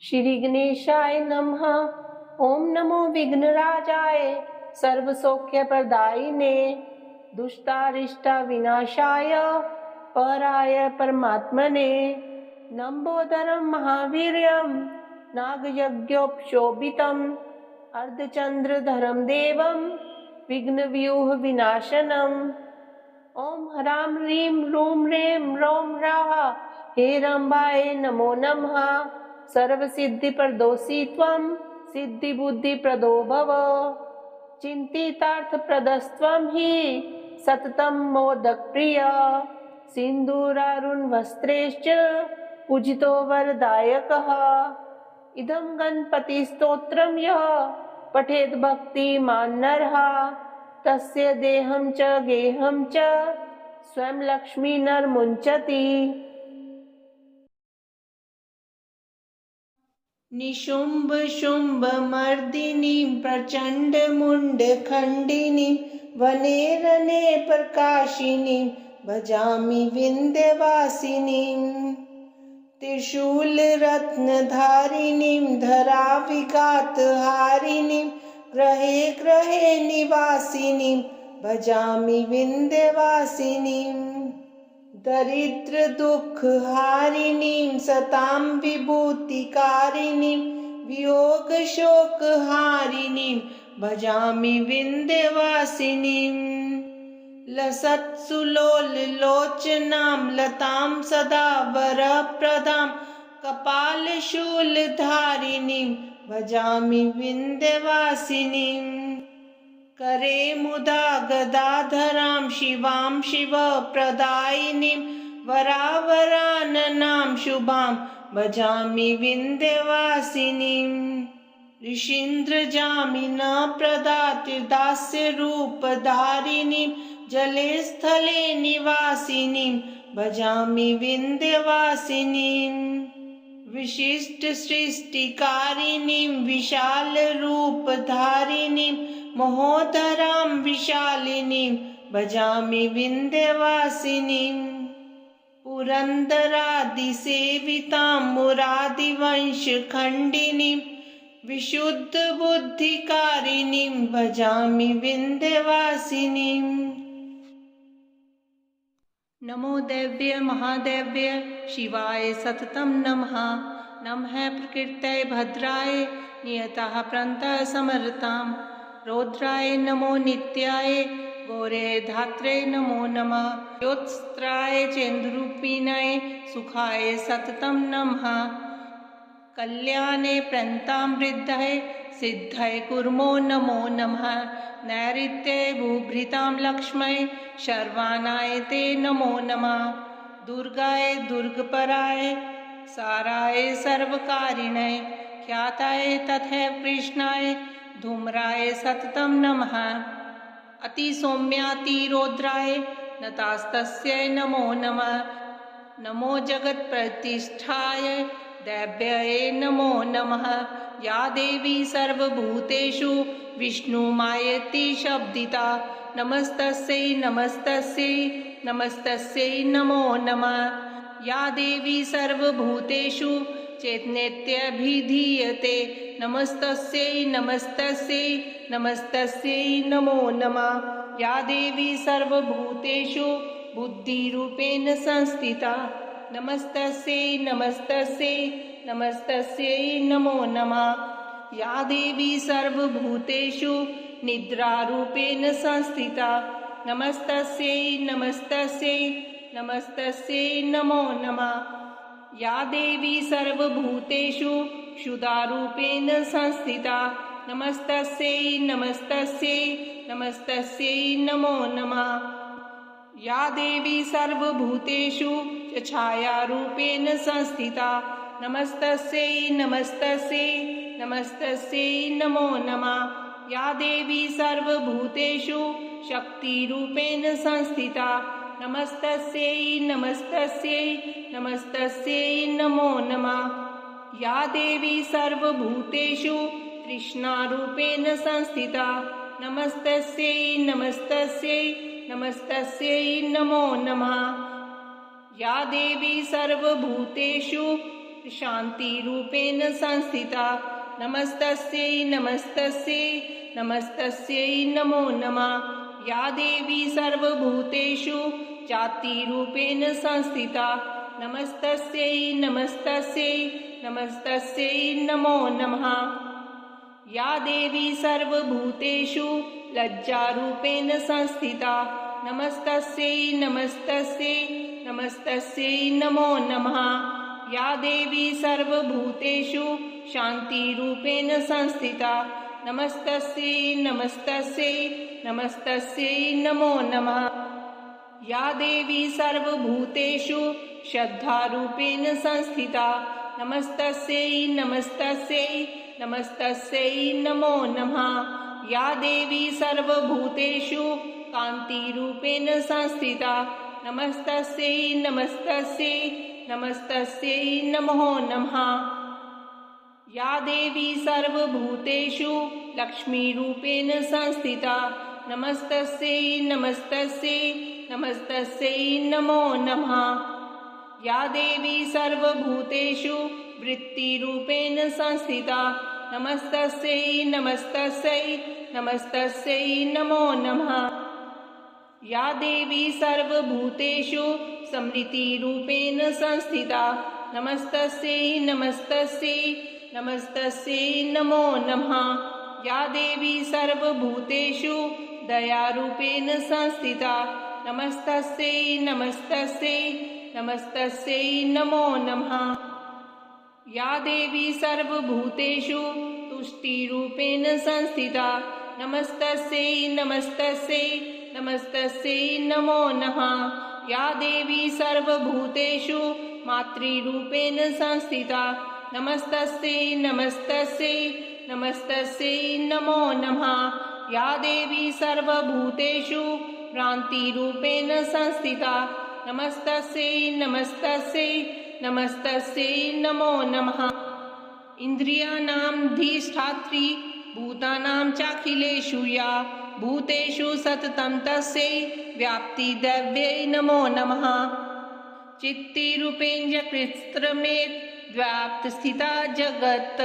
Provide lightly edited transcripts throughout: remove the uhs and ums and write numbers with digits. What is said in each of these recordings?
श्री गणेशाय नमः। ओम नमो विघ्नराजाय सर्वसौख्यप्रदायिने दुष्टारिष्टा विनाशाय पराय परमात्मने नम्बोदरं महावीर्यं नागयज्ञोपशोभितम् अर्धचंद्रधरं देवं विघ्नव्यूह विनाशनम्। ओम ह्रां ह्रीं रूं रें रौं राः हेरम्बाय नमो नमः। सर्वसिद्धिप्रदोषि त्वं सिद्धिबुद्धिप्रदो भव। चिन्तितार्थप्रदस्त्वं हि सततं मोदकप्रिय सिन्दूरारुणवस्त्रैश्च पूजितो वरदायकः। इदं गणपतिस्तोत्रं यः पठेत् भक्तिमान् नरः तस्य देहं च गेहं च स्वयं लक्ष्मी नरमुञ्चति। निशुम्भ शुम्भ मर्दिनीं प्रचंड मुंड खंडिनीं वने रणे प्रकाशिनीं भजामि विंध्यवासिनीं। त्रिशूल रत्नधारिणीं धराविघातहारिणीं ग्रहे ग्रहे निवासिनीं भजामि विंध्यवासिनीं। दरिद्र दुख हारिणीं सतां विभूतिकारिणीं वियोग शोक हारिणीं भजामि विंध्यवासिनीं। लसत्सुलोल लोचनां लतां सदा वरप्रदां कपालशूलधारिणीं भजामि विंध्यवासिनीं। करे मुदा गदाधरां शिवां शिवप्रदायिनीं वरावराननां शुभां भजामि विंध्यवासिनीं। ऋषीन्द्रजामिनप्रदातिर्दास्यरूपधारिणीं जले स्थले निवासिनीं भजामि विंध्यवासिनीं। विशिष्ट सृष्टिकारिणीं विशालरूपधारिणीं महोदरां विशालिनीं भजामि विंध्यवासिनीं। पुरन्दरादिसेवितां मुरादिवंशखण्डिनीं विशुद्धबुद्धिकारिणीं भजामि विंध्यवासिनीं। नमो दैव्य महादैव्य शिवाय सततं नमः। नमः प्रकृतये भद्राय नियतः प्रन्तः समरतां रौद्राय नमो नित्याय गौरे धात्रे नमो नमः। ज्योत्स्त्राय चेन्द्ररूपिणाय सुखाय सततं नमः। कल्याणे प्रन्तां वृद्धये सिद्धये कुर्मो नमो नमः। नैऋत्ये भूभृतां लक्ष्म्यै शर्वाणाय ते नमो नमः। दुर्गाय दुर्गपराय साराय सर्वकारिणे ख्याताय तथैव कृष्णाय धूम्राय सततं नमः। अतिसौम्यातिरौद्राय नतास्तस्यै नमो नमः। नमो जगत्प्रतिष्ठाय दैव्याय नमो नमः। या देवी सर्वभूतेषु विष्णुमायेति शब्दिता नमस्तस्यै नमस्तस्यै नमस्तस्यै नमो नमः। या देवी सर्वभूतेषु चेतनेत्यभिधीयते नमस्तस्यै नमस्तस्यै नमस्तस्यै नमो नमः। या देवी सर्वभूतेषु बुद्धिरूपेण संस्थिता नमस्तस्यै नमस्तस्यै नमस्तस्यै नमो नमः। या देवी सर्वभूतेषु निद्रारूपेण संस्थिता नमस्तस्यै नमस्तस्यै नमस्तस्यै नमो नमः। या देवी सर्वभूतेषु क्षुधारूपेण संस्थिता नमस्तस्यै नमस्तस्यै नमस्तस्यै नमो नमः। या देवी सर्वभूतेषु छायारूपेण संस्थिता नमस्तस्यै नमस्तस्यै नमस्तस्यै नमो नमः। या देवी सर्वभूतेषु शक्तिरूपेण संस्थिता नमस्तस्यै नमस्तस्यै नमस्तस्यै नमो नमः। या देवी सर्वभूतेषु तृष्णारूपेण संस्थिता नमस्तस्यै नमस्तस्यै नमस्तस्यै नमो नमः। या देवी सर्वभूतेषु शान्तिरूपेण संस्थिता। नमस्तस्यै नमस्तस्यै नमस्तस्यै नमो नमः। या देवी सर्वभूतेषु जातिरूपेण संस्थिता। नमस्तस्यै नमस्तस्यै नमस्तस्यै नमो नमः। या देवी सर्वभूतेषु लज्जारूपेण संस्थिता। नमस्तस्यै नमस्तस्यै नमस्तस्यै नमो नमः। या देवी सर्वभूतेषु शान्तिरूपेण संस्थिता। नमस्तस्यै नमस्तस्यै नमस्तस्यै नमो नमः। या देवी सर्वभूतेषु श्रद्धारूपेण संस्थिता। नमस्तस्यै नमस्तस्यै नमस्तस्यै नमो नमः। या देवी सर्वभूतेषु कान्तिरूपेण संस्थिता। नमस्तस्यै नमस्तस्यै नमस्तस्यै नमो नमः। या देवी सर्वभूतेषु लक्ष्मीरूपेण संस्थिता। नमस्तस्यै नमस्तस्यै नमस्तस्यै नमो नमः। या देवी सर्वभूतेषु वृत्तिरूपेण संस्थिता। नमस्तस्यै नमस्तस्यै नमस्तस्यै नमो नमः। या देवी सर्वभूतेषु स्मृतिरूपेण संस्थिता। नमस्तस्यै नमस्तस्यै नमस्तस्यै नमो नमः। या देवी सर्वभूतेषु दयारूपेण संस्थिता। नमस्तस्यै नमस्तस्यै नमस्तस्यै नमो नमः। या देवी सर्वभूतेषु तुष्टिरूपेण संस्थिता। नमस्तस्यै नमस्तस्यै नमस्तस्यै नमो नमः। या देवी सर्वभूतेषु मातृरूपेण संस्थिता। नमस्तस्यै नमस्तस्यै नमस्तस्यै नमो नमः। या देवी सर्वभूतेषु भ्रान्तिरूपेण संस्थिता। नमस्तस्यै नमस्तस्यै नमस्तस्यै नमो नमः। इन्द्रियाणामधिष्ठात्री भूतानां चाखिलेषु या भूतेषु सततं तस्यै व्याप्तिदेव्यै नमो नमः। चित्तिरूपेण कृत्स्नमेतद् व्याप्तस्थिता जगत्।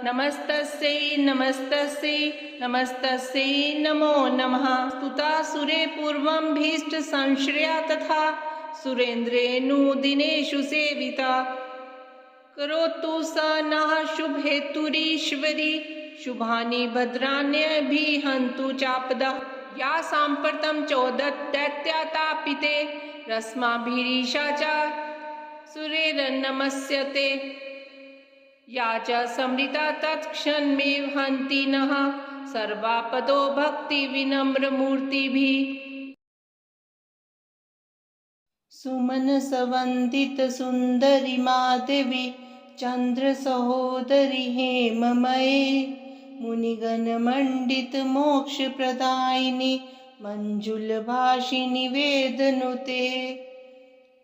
नमस्तस्यै नमस्तस्यै नमस्तस्यै नमो नमः। स्तुता सुरे पूर्वं भीष्टसंश्रया तथा सुरेन्द्रेणु दिनेषु सेविता। करोतु स नः शुभहेतुरीश्वरी शुभानि भद्राण्यभिहन्तु चापदः। या साम्प्रतं चोदत्दैत्यातापिते रश्माभिरीशा च सुरेर्नमस्यते। या च समृता तत्क्षणमेव हन्ति नः सर्वापदो भक्तिविनम्रमूर्तिभिः। सुमनसवन्दितसुन्दरि माधवी चन्द्रसहोदरि हेममये मुनिगणमण्डितमोक्षप्रदायिनि मञ्जुलभाषिणि वेदनुते।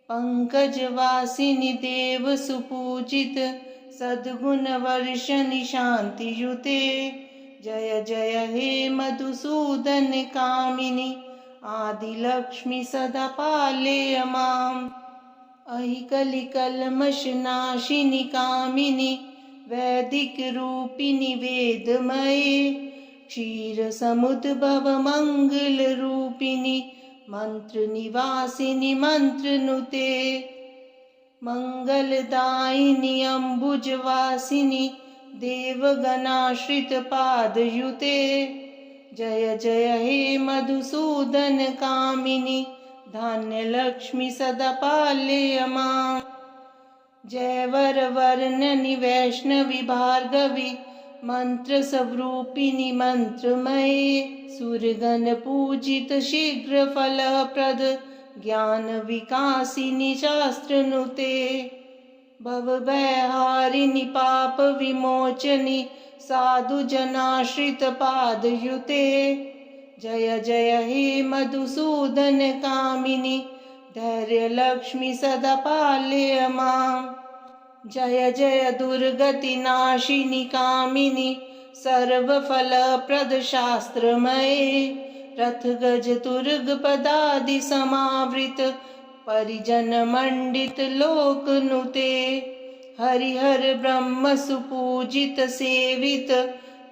पङ्कजवासिनि देवसुपूजित सद्गुणवर्षणि शान्तियुते। जय जय हे मधुसूदन कामिनि आदिलक्ष्मी सदा पालय माम्। अहि कलिकल्मषनाशिनि कामिनि वैदिकरूपिणि वेदमये क्षीरसमुद्भव मङ्गलरूपिणि मन्त्रनिवासिनि मन्त्रनुते। मङ्गलदायिनि अम्बुजवासिनि देवगणाश्रितपादयुते। जय जय हे मधुसूदन कामिनि धान्यलक्ष्मी सदा पालय माम्। जय वरवर्णनि वैष्णवि भार्गवि मन्त्रस्वरूपिणि मन्त्रमये सुरगणपूजित शीघ्रफलप्रद ज्ञानविकासिनि शास्त्रनुते। भवभयहारिणि पापविमोचनि साधुजनाश्रितपादयुते। जय जय हे मधुसूदन कामिनि धैर्यलक्ष्मी सदा पालय माम्। जय जय दुर्गतिनाशिनि कामिनि सर्वफलप्रद शास्त्रमये रथगजतुर्गपदादि समावृत परिजनमण्डित लोकनुते। हरिहर ब्रह्म सुपूजित सेवित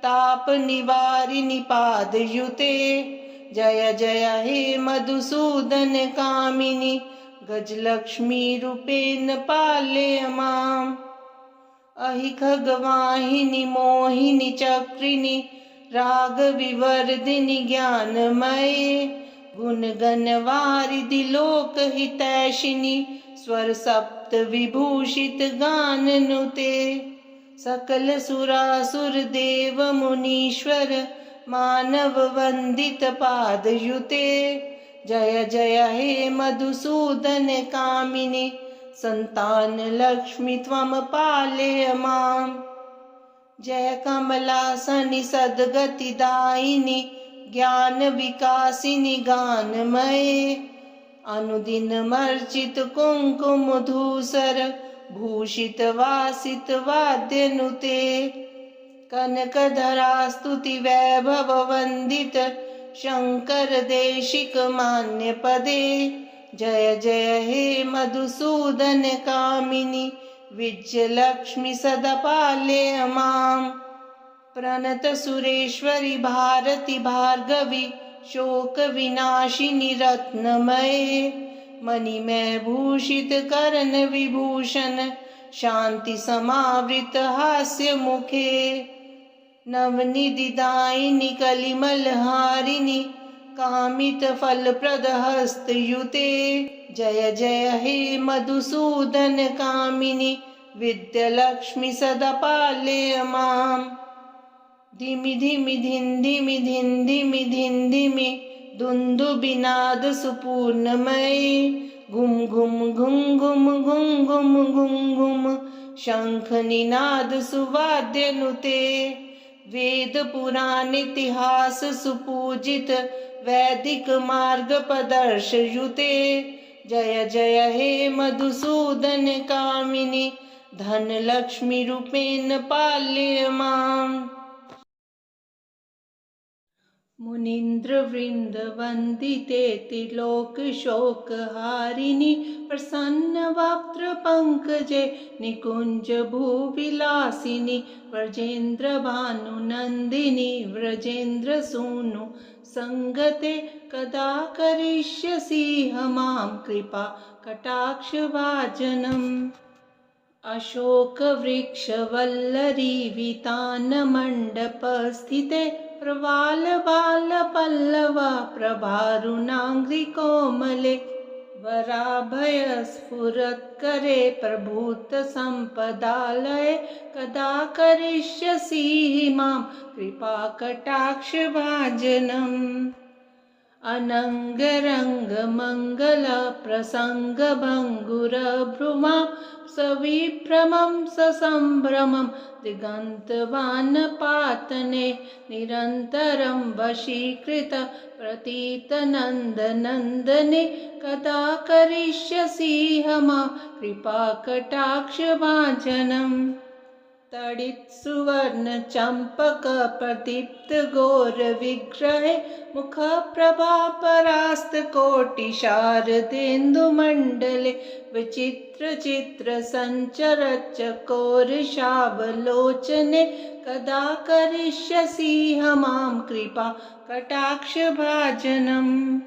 ताप निवारिणि पादयुते। जय जय हे मधुसूदन कामिनि गजलक्ष्मी रूपेण पालय माम्। अहि खगवाहिनि मोहिनि चक्रिणि रागविवर्धिनि ज्ञानमये गुणगणवारिधि लोकहितैषिणि स्वर सप्त विभूषित गाननुते। सकल सुरासुर देव मुनीश्वर मानव वंदित पादयुते। जय जय हे मधुसूदन कामिनि संतान लक्ष्मी त्वं पालय माम्। जय कमलासनि सद्गतिदायिनि ज्ञान विकासिनि गानमये अनुदिन मर्चित कुंकुम धूसर भूषित वासित वाद्यनुते। कनकधरा स्तुति वैभव वंदित शंकर देशिक मान्य पदे। जय जय हे मधुसूदन कामिनि विजयलक्ष्मी सदा पालय माम्। प्रणत सुरेश्वरि भारति भार्गवी शोक विनाशिनि रत्नमये मणिमय भूषित कर्ण विभूषण शांति समावृत हास्य मुखे। नवनिधिदायिनि कलिमलहारिणि कामित फलप्रद हस्तयुते। जय जय हे मधुसूदन कामिनि विद्यालक्ष्मी सदा पालय माम्। धिमि धिमि धिन धिमि धिन धिमि धिन धिमि दुन्दुभिनाद सुपूर्णमये घुम घुम घुम घुम घुम घुम घुम घुम शंख निनाद सुवाद्यनुते। वेद पुराण इतिहास सुपूजित वैदिक मार्ग प्रदर्शयुते। जय जय हे मधुसूदन कामिनि धन लक्ष्मी रूपेण पालय माम्। मुनीन्द्र वृंद वंदिते त्रिलोक शोकहारिणि प्रसन्न वक्त्र पंकजे निकुंज भूविलासिनि व्रजेन्द्र भानुनंदिनि व्रजेन्द्र सूनु संगते कदा करिष्यसि मां कृपा कटाक्ष भाजनम्। अशोक वृक्ष वल्लरी वितान मंडप स्थिते प्रवाल बाल पल्लव प्रभारुणांग्रि कोमले वराभय स्फुरत्करे प्रभूत संपदालये कदा करिष्यसि मां कृपा कटाक्ष भाजनम्। अनंगरंग मंगल प्रसंग भंगुर भ्रुमां सविभ्रमं ससंभ्रमं दिगंतवानपातने निरंतरं वशीकृत प्रतीत नंदनंदने कदा करिष्यसि मां कृपा कटाक्ष भाजनम्। तडित सुवर्ण चंपक प्रदीप्त घोर विग्रहे मुख प्रभा परास्त कोटि शारदेन्दु मंडले विचित्र चित्र संचर चकोर शावलोचने कदा करिष्यसि मां कृपा कटाक्ष भाजनम्।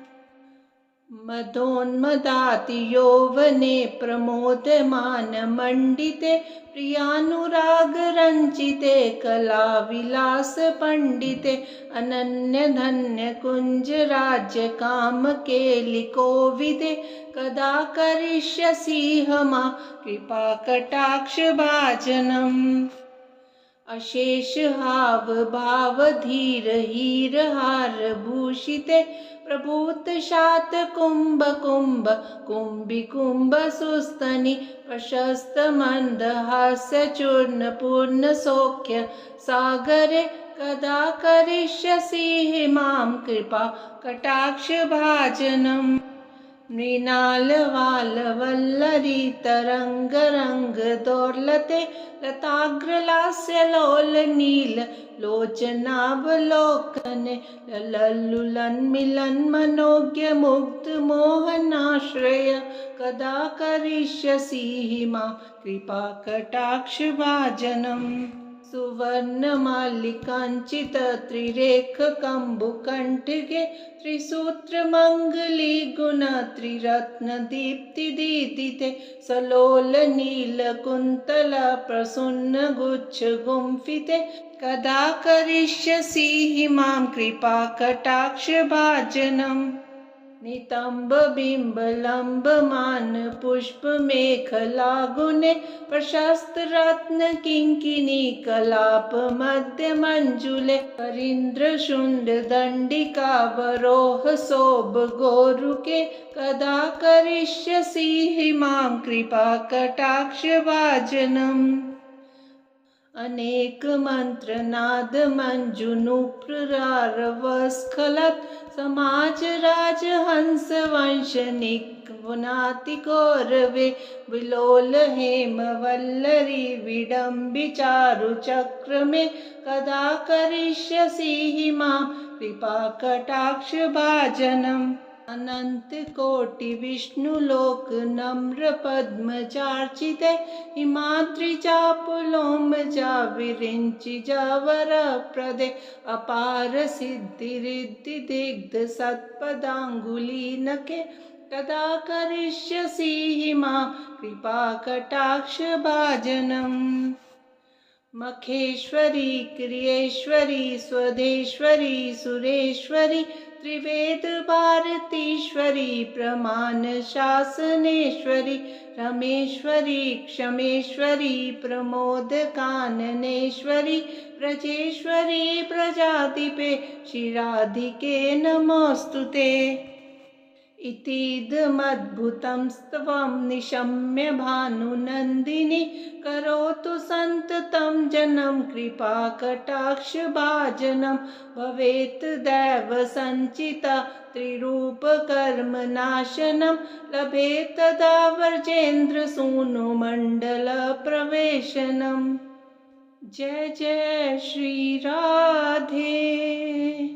मदोन्मदाति यौवने प्रमोदमान मंडिते प्रियानुराग रंचिते कला विलास पंडिते अनन्य धन्य कुंज राज्य काम केलि कोविदे कदा करिष्यसि मां कृपा कटाक्ष भाजनम्। अशेष हाव भाव धीर हीर हार भूषिते प्रभूत शात कुंभ कुंभ कुंभि कुंभ सुस्तनि प्रशस्त मंद हास्य चूर्ण पूर्ण सौख्य सागरे कदा करिष्यसि मां कृपा कटाक्ष भाजनम्। मृणालवालवल्लरी तरङ्गरङ्गदोर्लते लताग्रलास्यलोलनील लोचनावलोकने ललल्लुलन्मिलन्मनोज्ञमुग्धमोहनाश्रय कदा करिष्यसि मा कृपाकटाक्षभाजनम्। सुवर्णमालिकाञ्चितत्रिरेखकम्बुकण्ठगे त्रिसूत्रमङ्गलीगुणत्रिरत्नदीप्तिदीदिते सलोलनीलकुन्तलप्रसून्नगुच्छगुम्फिते कदा करिष्यसि मां कृपाकटाक्षभाजनम्। नितम्बबिम्बलम्बमानपुष्पमेखलागुणे प्रशस्तरत्नकिङ्किणीकलापमध्यमञ्जुले करीन्द्रशुण्डदण्डिकावरोहशोभगोरुके कदा करिष्यसि मां कृपाकटाक्षभाजनम्। अनेकमन्त्रनादमञ्जुनुप्रारवस्खलत् समाजराजहंसवंशनिक्वनातिकौरवे विलोलहेमवल्लरी विडम्बिचारुचक्रमे कदा करिष्यसि मां कृपाकटाक्षभाजनम्। अनन्तकोटिविष्णुलोकनम्रपद्मचार्चिते हिमाद्रिजापुलोमजा विरिञ्चिजावरप्रदे अपारसिद्धिरिद्धिदिग्धसत्पदाङ्गुलीनके कदा करिष्यसि मां कृपाकटाक्षभाजनम्। मखेश्वरी क्रियेश्वरी स्वदेश्वरी सुरेश्वरी त्रिवेदभारतीश्वरी प्रमाणशासनेश्वरी रमेश्वरी क्षमेश्वरी प्रमोदकाननेश्वरी व्रजेश्वरी प्रजाधिपे शिराधिके नमोऽस्तुते। इतीदमद्भुतं स्तवं निशम्य भानुनन्दिनी करोतु सन्ततं जनं कृपाकटाक्षभाजनं भवेत् दैवसञ्चिता त्रिरूपकर्मनाशनं लभेत् तदा व्रजेन्द्रसूनुमण्डलप्रवेशनम्। जय जय श्री राधे।